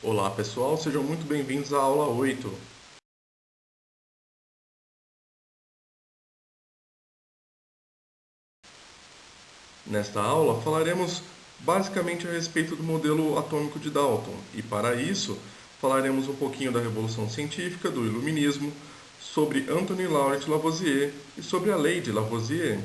Olá pessoal, sejam muito bem-vindos à aula 8. Nesta aula falaremos basicamente a respeito do modelo atômico de Dalton e, para isso, falaremos um pouquinho da Revolução Científica, do Iluminismo, sobre Anthony Laurent Lavoisier e sobre a Lei de Lavoisier.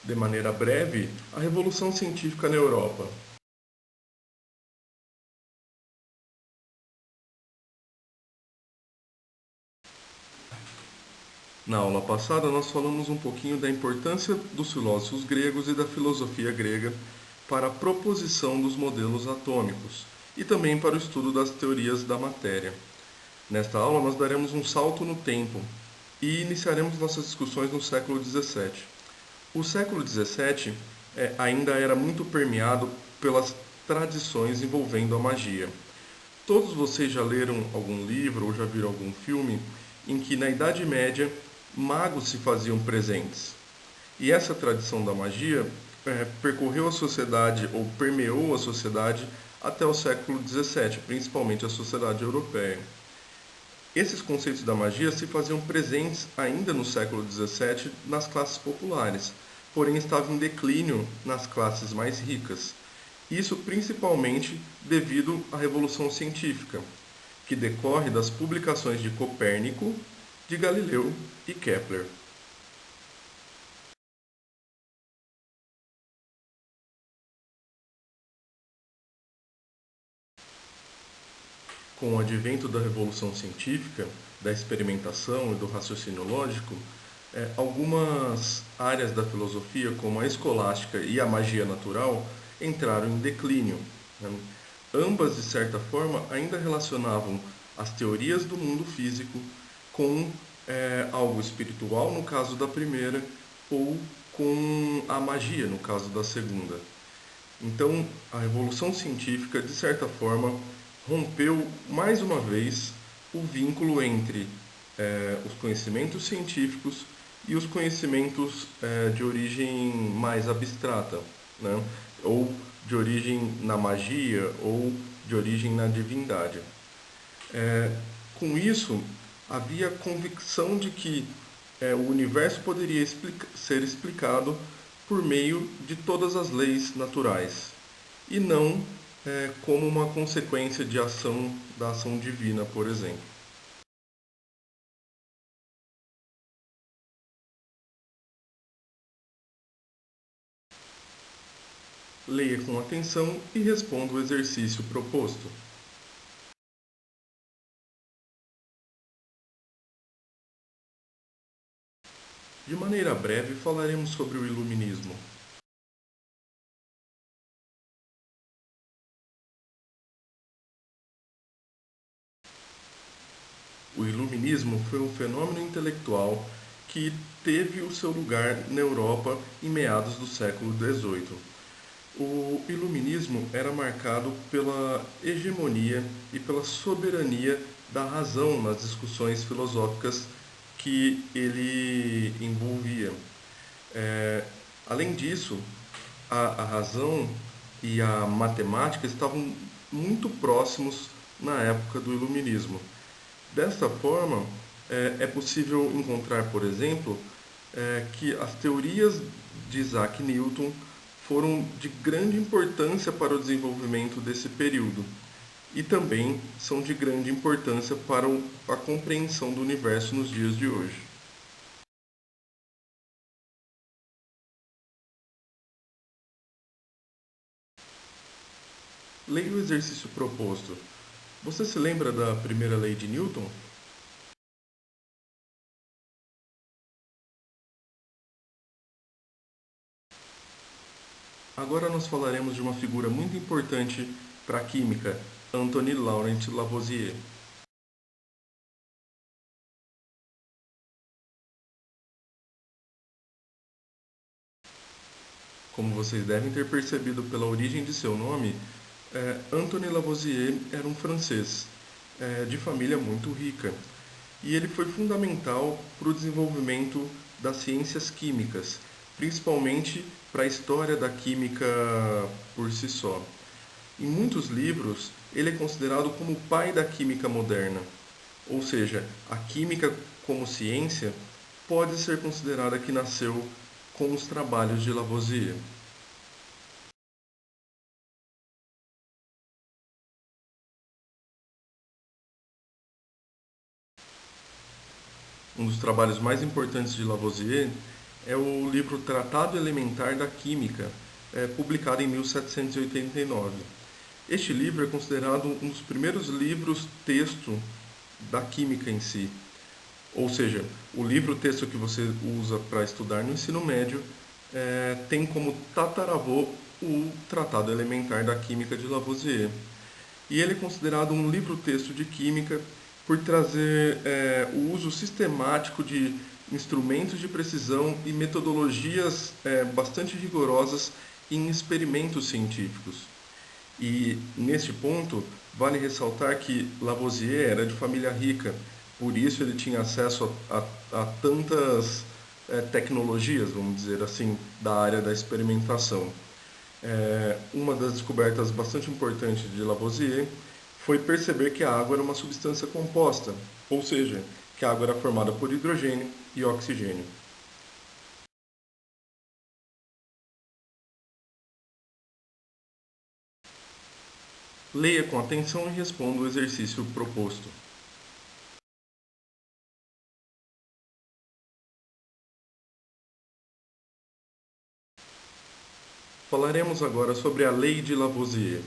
De maneira breve, a Revolução Científica na Europa. Na aula passada, nós falamos um pouquinho da importância dos filósofos gregos e da filosofia grega para a proposição dos modelos atômicos e também para o estudo das teorias da matéria. Nesta aula, nós daremos um salto no tempo e iniciaremos nossas discussões no século XVII. O século XVII ainda era muito permeado pelas tradições envolvendo a magia. Todos vocês já leram algum livro ou já viram algum filme em que, na Idade Média, magos se faziam presentes. E essa tradição da magia percorreu a sociedade ou permeou a sociedade até o século XVII, principalmente a sociedade europeia. Esses conceitos da magia se faziam presentes ainda no século XVII nas classes populares, porém estavam em declínio nas classes mais ricas. Isso principalmente devido à Revolução Científica, que decorre das publicações de Copérnico, de Galileu e Kepler. Com o advento da Revolução Científica, da experimentação e do raciocínio lógico, algumas áreas da filosofia, como a escolástica e a magia natural, entraram em declínio. Né? Ambas, de certa forma, ainda relacionavam as teorias do mundo físico com algo espiritual, no caso da primeira, ou com a magia, no caso da segunda. Então, a Revolução Científica, de certa forma, rompeu mais uma vez o vínculo entre os conhecimentos científicos e os conhecimentos de origem mais abstrata, né? Ou de origem na magia ou de origem na divindade. Com isso, havia convicção de que o universo poderia ser explicado por meio de todas as leis naturais e não como uma consequência de ação da ação divina, por exemplo. Leia com atenção e responda o exercício proposto. De maneira breve, falaremos sobre o Iluminismo. O Iluminismo foi um fenômeno intelectual que teve o seu lugar na Europa em meados do século XVIII. O Iluminismo era marcado pela hegemonia e pela soberania da razão nas discussões filosóficas que ele envolvia. É, Além disso, a razão e a matemática estavam muito próximos na época do Iluminismo. Desta forma, é possível encontrar, por exemplo, que as teorias de Isaac Newton foram de grande importância para o desenvolvimento desse período e também são de grande importância para a compreensão do universo nos dias de hoje. Leia o exercício proposto. Você se lembra da primeira lei de Newton? Agora nós falaremos de uma figura muito importante para a química, Anthony Laurent Lavoisier. Como vocês devem ter percebido pela origem de seu nome, Anthony Lavoisier era um francês de família muito rica e ele foi fundamental para o desenvolvimento das ciências químicas, principalmente para a história da química por si só. Em muitos livros, ele é considerado como o pai da química moderna, ou seja, a química como ciência pode ser considerada que nasceu com os trabalhos de Lavoisier. Um dos trabalhos mais importantes de Lavoisier é o livro Tratado Elementar da Química, publicado em 1789. Este livro é considerado um dos primeiros livros texto da química em si. Ou seja, o livro-texto que você usa para estudar no ensino médio tem como tataravô o Tratado Elementar da Química de Lavoisier. E ele é considerado um livro-texto de química por trazer o uso sistemático de instrumentos de precisão e metodologias bastante rigorosas em experimentos científicos. E, neste ponto, vale ressaltar que Lavoisier era de família rica, por isso ele tinha acesso a tantas tecnologias, vamos dizer assim, da área da experimentação. Uma das descobertas bastante importantes de Lavoisier foi perceber que a água era uma substância composta, ou seja, que a água era formada por hidrogênio e oxigênio. Leia com atenção e responda o exercício proposto. Falaremos agora sobre a Lei de Lavoisier.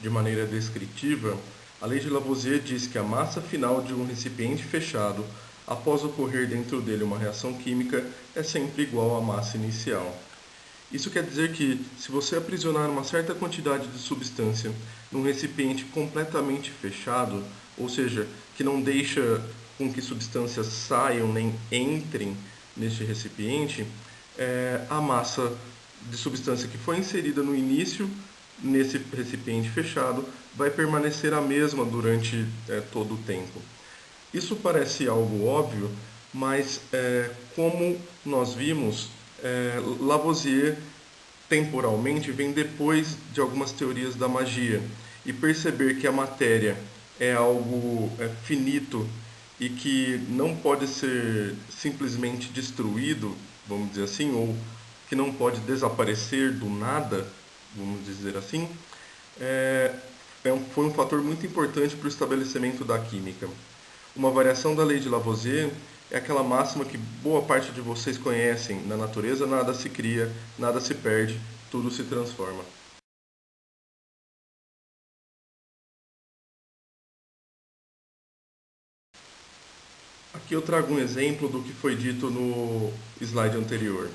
De maneira descritiva, a Lei de Lavoisier diz que a massa final de um recipiente fechado, após ocorrer dentro dele uma reação química, é sempre igual à massa inicial. Isso quer dizer que, se você aprisionar uma certa quantidade de substância num recipiente completamente fechado, ou seja, que não deixa com que substâncias saiam nem entrem neste recipiente, a massa de substância que foi inserida no início nesse recipiente fechado vai permanecer a mesma durante todo o tempo. Isso parece algo óbvio, mas como nós vimos, Lavoisier temporalmente vem depois de algumas teorias da magia e perceber que a matéria é algo finito e que não pode ser simplesmente destruído, vamos dizer assim, ou que não pode desaparecer do nada, vamos dizer assim, é, foi um fator muito importante para o estabelecimento da química. Uma variação da lei de Lavoisier é aquela máxima que boa parte de vocês conhecem: na natureza nada se cria, nada se perde, tudo se transforma. Aqui eu trago um exemplo do que foi dito no slide anterior.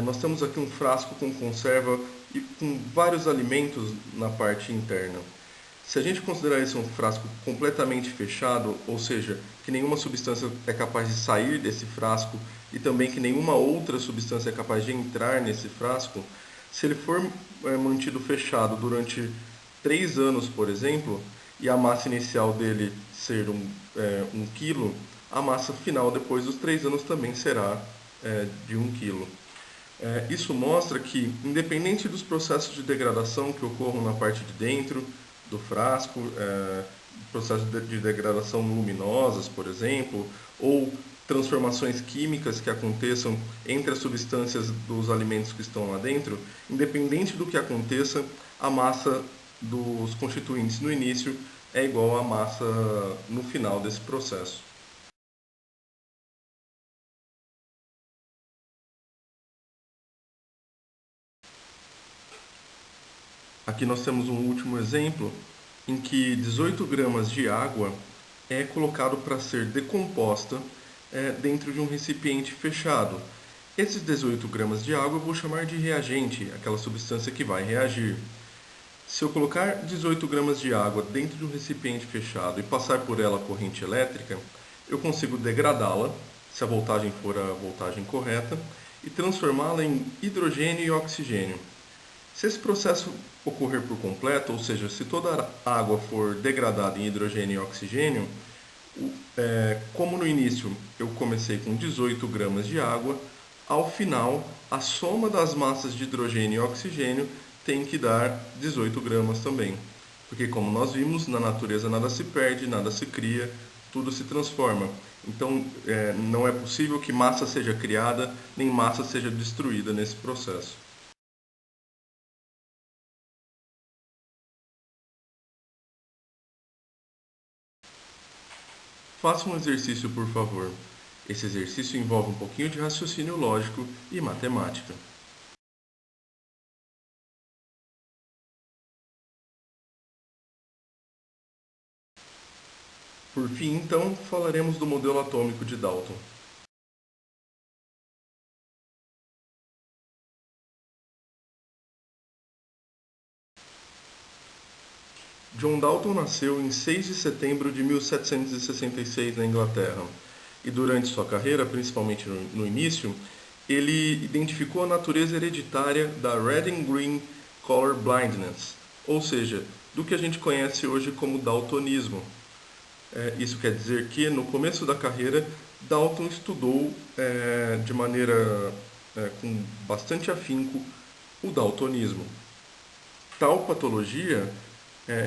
Nós temos aqui um frasco com conserva e com vários alimentos na parte interna. Se a gente considerar esse um frasco completamente fechado, ou seja, que nenhuma substância é capaz de sair desse frasco e também que nenhuma outra substância é capaz de entrar nesse frasco, se ele for mantido fechado durante 3 anos, por exemplo, e a massa inicial dele ser 1 quilo, a massa final depois dos 3 anos também será de 1 quilo. Isso mostra que, independente dos processos de degradação que ocorram na parte de dentro do frasco, processos de degradação luminosas, por exemplo, ou transformações químicas que aconteçam entre as substâncias dos alimentos que estão lá dentro, independente do que aconteça, a massa dos constituintes no início é igual à massa no final desse processo. Aqui nós temos um último exemplo em que 18 gramas de água é colocado para ser decomposta dentro de um recipiente fechado. Esses 18 gramas de água eu vou chamar de reagente, aquela substância que vai reagir. Se eu colocar 18 gramas de água dentro de um recipiente fechado e passar por ela a corrente elétrica, eu consigo degradá-la, se a voltagem for a voltagem correta, e transformá-la em hidrogênio e oxigênio. Se esse processo ocorrer por completo, ou seja, se toda a água for degradada em hidrogênio e oxigênio, como no início eu comecei com 18 gramas de água, ao final a soma das massas de hidrogênio e oxigênio tem que dar 18 gramas também. Porque, como nós vimos, na natureza nada se perde, nada se cria, tudo se transforma. Então, não é possível que massa seja criada nem massa seja destruída nesse processo. Faça um exercício, por favor. Esse exercício envolve um pouquinho de raciocínio lógico e matemática. Por fim, então, falaremos do modelo atômico de Dalton. John Dalton nasceu em 6 de setembro de 1766 na Inglaterra e durante sua carreira, principalmente no início, ele identificou a natureza hereditária da Red and Green Color Blindness, ou seja, do que a gente conhece hoje como daltonismo. Isso quer dizer que no começo da carreira, Dalton estudou de maneira com bastante afinco o daltonismo. Tal patologia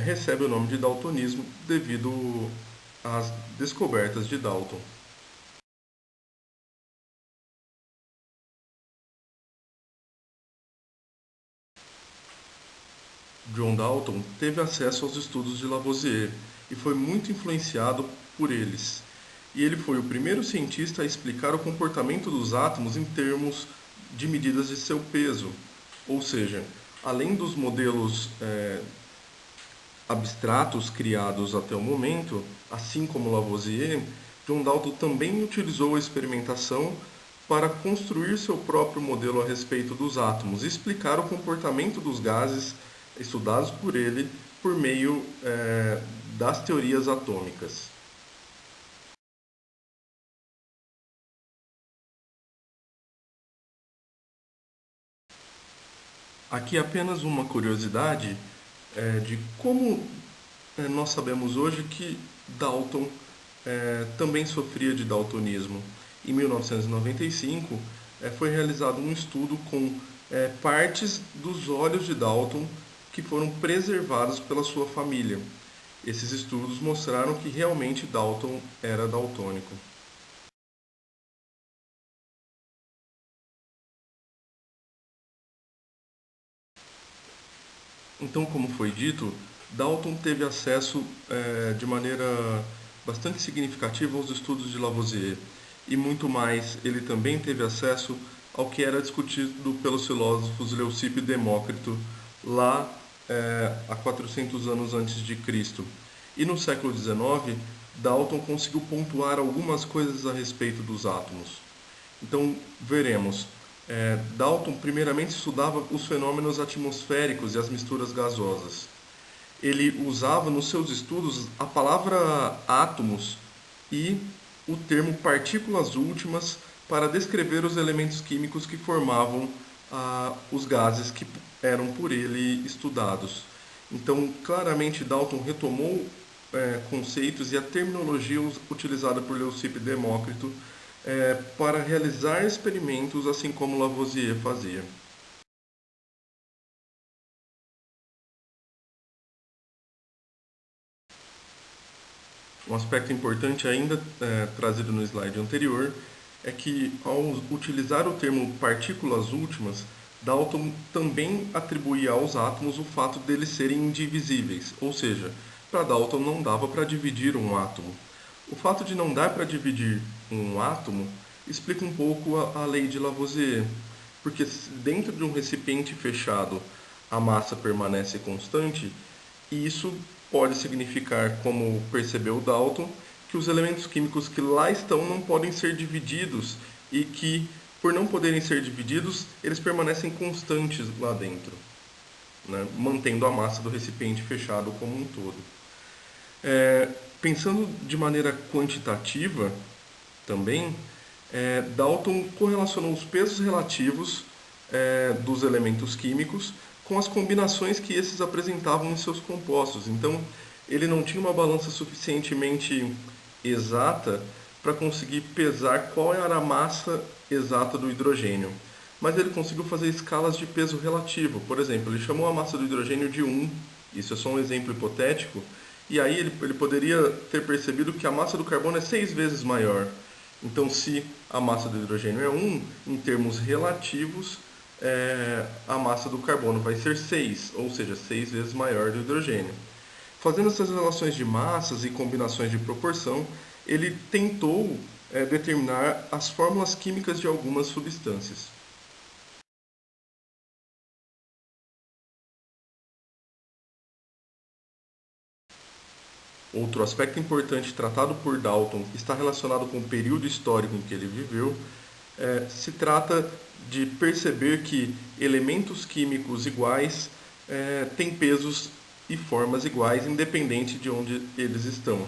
recebe o nome de daltonismo devido às descobertas de Dalton. John Dalton teve acesso aos estudos de Lavoisier e foi muito influenciado por eles. E ele foi o primeiro cientista a explicar o comportamento dos átomos em termos de medidas de seu peso. Ou seja, além dos modelos abstratos criados até o momento, assim como Lavoisier, John Dalton também utilizou a experimentação para construir seu próprio modelo a respeito dos átomos e explicar o comportamento dos gases estudados por ele por meio das teorias atômicas. Aqui apenas uma curiosidade de como nós sabemos hoje que Dalton também sofria de daltonismo. Em 1995, foi realizado um estudo com partes dos olhos de Dalton que foram preservados pela sua família. Esses estudos mostraram que realmente Dalton era daltônico. Então, como foi dito, Dalton teve acesso de maneira bastante significativa aos estudos de Lavoisier e muito mais, ele também teve acesso ao que era discutido pelos filósofos Leucipo e Demócrito lá há 400 anos antes de Cristo. E no século XIX, Dalton conseguiu pontuar algumas coisas a respeito dos átomos. Então, veremos. Dalton primeiramente estudava os fenômenos atmosféricos e as misturas gasosas. Ele usava nos seus estudos a palavra átomos e o termo partículas últimas para descrever os elementos químicos que formavam os gases que eram por ele estudados. Então, claramente, Dalton retomou conceitos e a terminologia utilizada por Leucipo e Demócrito para realizar experimentos, assim como Lavoisier fazia. Um aspecto importante ainda trazido no slide anterior é que, ao utilizar o termo partículas últimas, Dalton também atribuía aos átomos o fato deles serem indivisíveis, ou seja, para Dalton não dava para dividir um átomo. O fato de não dar para dividir um átomo explica um pouco a lei de Lavoisier, porque dentro de um recipiente fechado a massa permanece constante e isso pode significar, como percebeu Dalton, que os elementos químicos que lá estão não podem ser divididos e que, por não poderem ser divididos, eles permanecem constantes lá dentro, né? Mantendo a massa do recipiente fechado como um todo. Pensando de maneira quantitativa também, Dalton correlacionou os pesos relativos dos elementos químicos com as combinações que esses apresentavam em seus compostos. Então, ele não tinha uma balança suficientemente exata para conseguir pesar qual era a massa exata do hidrogênio. Mas ele conseguiu fazer escalas de peso relativo. Por exemplo, ele chamou a massa do hidrogênio de 1, isso é só um exemplo hipotético, e aí ele poderia ter percebido que a massa do carbono é 6 vezes maior. Então, se a massa do hidrogênio é 1, em termos relativos, a massa do carbono vai ser 6, ou seja, 6 vezes maior do hidrogênio. Fazendo essas relações de massas e combinações de proporção, ele tentou determinar as fórmulas químicas de algumas substâncias. Outro aspecto importante tratado por Dalton está relacionado com o período histórico em que ele viveu. Se trata de perceber que elementos químicos iguais têm pesos e formas iguais, independente de onde eles estão.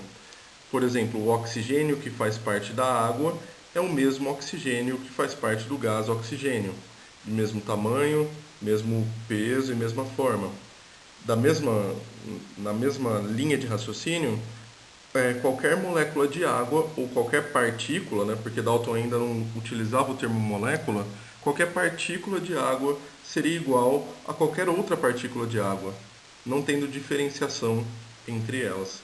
Por exemplo, o oxigênio, que faz parte da água, é o mesmo oxigênio que faz parte do gás oxigênio, mesmo tamanho, mesmo peso e mesma forma. Da mesma, na mesma linha de raciocínio, qualquer molécula de água ou qualquer partícula, né, porque Dalton ainda não utilizava o termo molécula, qualquer partícula de água seria igual a qualquer outra partícula de água, não tendo diferenciação entre elas.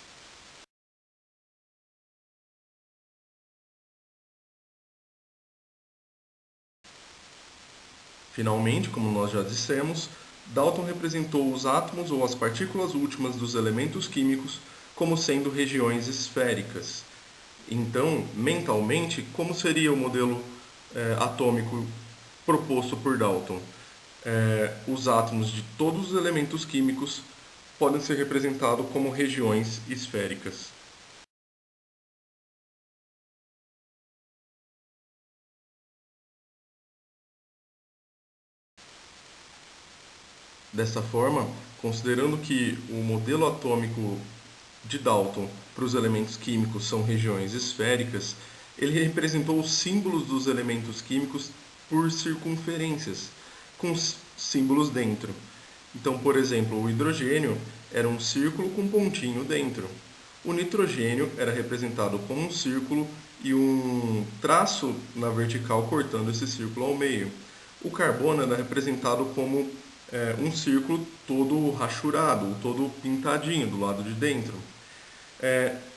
Finalmente, como nós já dissemos, Dalton representou os átomos ou as partículas últimas dos elementos químicos como sendo regiões esféricas. Então, mentalmente, como seria o modelo atômico proposto por Dalton? Os átomos de todos os elementos químicos podem ser representados como regiões esféricas. Dessa forma, considerando que o modelo atômico de Dalton para os elementos químicos são regiões esféricas, ele representou os símbolos dos elementos químicos por circunferências, com símbolos dentro. Então, por exemplo, o hidrogênio era um círculo com um pontinho dentro. O nitrogênio era representado com um círculo e um traço na vertical cortando esse círculo ao meio. O carbono era representado como um círculo todo rachurado, todo pintadinho do lado de dentro.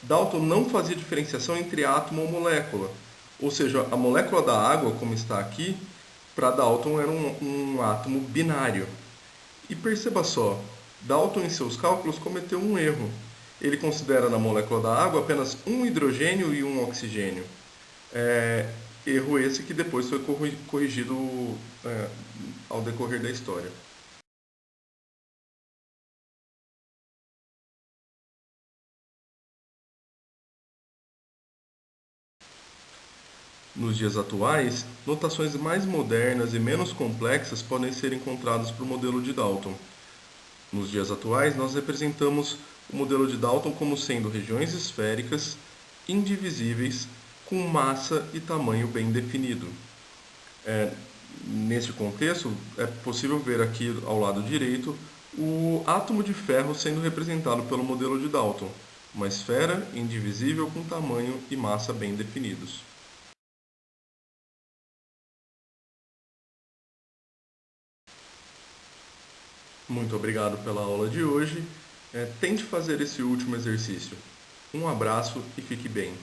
Dalton não fazia diferenciação entre átomo ou molécula. Ou seja, a molécula da água, como está aqui, para Dalton era um átomo binário. E perceba só, Dalton em seus cálculos cometeu um erro. Ele considera na molécula da água apenas um hidrogênio e um oxigênio. Erro esse que depois foi corrigido ao decorrer da história. Nos dias atuais, notações mais modernas e menos complexas podem ser encontradas para o modelo de Dalton. Nos dias atuais, nós representamos o modelo de Dalton como sendo regiões esféricas, indivisíveis, com massa e tamanho bem definido. Neste contexto, é possível ver aqui ao lado direito o átomo de ferro sendo representado pelo modelo de Dalton, uma esfera indivisível com tamanho e massa bem definidos. Muito obrigado pela aula de hoje. Tente fazer esse último exercício. Um abraço e fique bem.